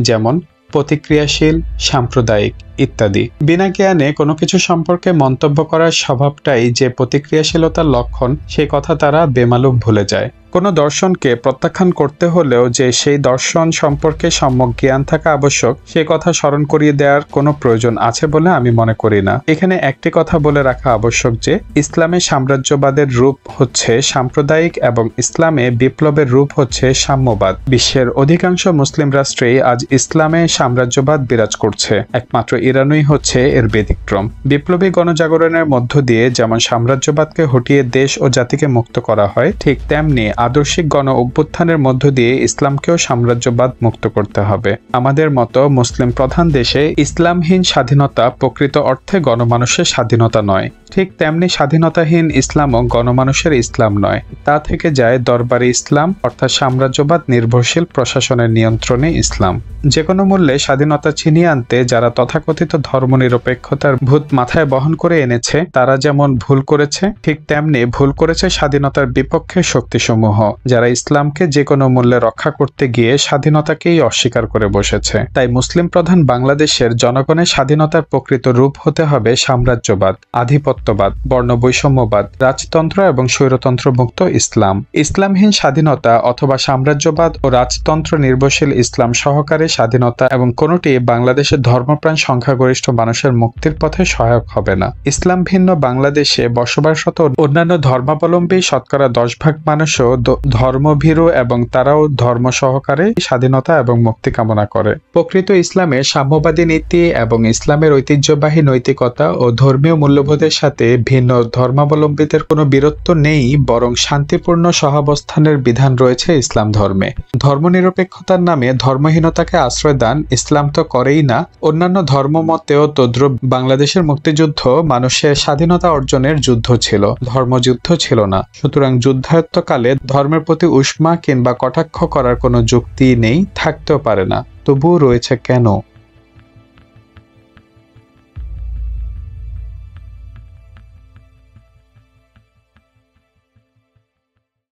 যেমন প্রতিক্রিয়াশীল, সাম্প্রদায়িক ইত্যাদি। বিনা জ্ঞানে কোনো কিছু সম্পর্কে মন্তব্য করার স্বভাবটাই যে প্রতিক্রিয়াশীলতার লক্ষণ, সে কথা তারা বেমালুম ভুলে যায়। কোনো দর্শনকে প্রত্যাখ্যান করতে হলেও যে সেই দর্শন সম্পর্কে সম্যক জ্ঞান থাকা আবশ্যক, সে কথা স্মরণ করিয়ে দেওয়ার কোনো প্রয়োজন আছে বলে আমি মনে করি না। এখানে একটি কথা বলে রাখা আবশ্যক যে ইসলামে সাম্রাজ্যবাদের রূপ হচ্ছে সাম্প্রদায়িক এবং ইসলামে বিপ্লবের রূপ হচ্ছে সাম্যবাদ। বিশ্বের অধিকাংশ মুসলিম রাষ্ট্রেই আজ ইসলামে সাম্রাজ্যবাদ বিরাজ করছে, একমাত্র ইরানই হচ্ছে এর ব্যতিক্রম। বিপ্লবী গণজাগরণের মধ্য দিয়ে যেমন সাম্রাজ্যবাদকে হটিয়ে দেশ ও জাতিকে মুক্ত করা হয়, ঠিক তেমনি আদর্শিক গণ অভ্যুত্থানের মধ্য দিয়ে ইসলামকেও সাম্রাজ্যবাদ মুক্ত করতে হবে। আমাদের মতো মুসলিম প্রধান দেশে ইসলামহীন স্বাধীনতা প্রকৃত অর্থে গণমানুষের স্বাধীনতা নয়। ঠিক তেমনি স্বাধীনতাহীন ইসলামও গণমানুষের ইসলাম নয়। তা থেকে যায় দরবারি ইসলাম, অর্থাৎ সাম্রাজ্যবাদ নির্ভরশীল প্রশাসনের নিয়ন্ত্রণে ইসলাম। যে কোনো মূল্যে স্বাধীনতা ছিনিয়ে আনতে যারা তথাকথিত ধর্মনিরপেক্ষতার ভূত মাথায় বহন করে এনেছে, তারা যেমন ভুল করেছে, ঠিক তেমনি ভুল করেছে স্বাধীনতার বিপক্ষে শক্তিসমূহ। গোষ্ঠীসমূহ যারা ইসলামকে যে কোনো মূল্যে রক্ষা করতে গিয়ে স্বাধীনতাকেই অস্বীকার করে বসেছে। তাই মুসলিম প্রধান বাংলাদেশের জনগণের স্বাধীনতার প্রকৃত রূপ হতে হবে সাম্রাজ্যবাদ, আধিপত্যবাদ, বর্ণবৈষম্যবাদ, রাজতন্ত্র এবং স্বৈরতন্ত্র মুক্ত ইসলাম। ইসলামহীন স্বাধীনতা অথবা সাম্রাজ্যবাদ ও রাজতন্ত্র নির্ভরশীল ইসলাম সহকারে স্বাধীনতা এবং কোনোটি বাংলাদেশের ধর্মপ্রাণ সংখ্যাগরিষ্ঠ মানুষের মুক্তির পথে সহায়ক হবে না। ইসলাম ভিন্ন বাংলাদেশে বসবাসরত অন্যান্য ধর্মাবলম্বী শতকরা 10% মানুষও ধর্মভীরু এবং তারাও ধর্ম সহকারে স্বাধীনতা এবং মুক্তি কামনা করে। প্রকৃত ইসলামে সাম্যবাদী নীতি এবং ইসলামের ঐতিহ্যবাহী নৈতিকতা ও ধর্মীয় মূল্যবোধের সাথে ভিন্ন ধর্মাবলম্বীদের কোনো বিরোধ নেই, বরং শান্তিপূর্ণ সহাবস্থানের বিধান রয়েছে ইসলাম ধর্মে। ধর্মনিরপেক্ষতার নামে ধর্মহীনতাকে আশ্রয় দান ইসলাম তো করেই না, অন্যান্য ধর্মমতেও তদ্রূপ। বাংলাদেশের মুক্তিযুদ্ধ মানুষের স্বাধীনতা অর্জনের যুদ্ধ ছিল, ধর্মযুদ্ধ ছিল না। সুতরাং যুদ্ধায়ত্তকালে ধর্মের প্রতি উষ্মা কিংবা কটাক্ষ করার কোনো যুক্তি নেই, থাকতেও পারে না। তবুও রয়েছে কেন?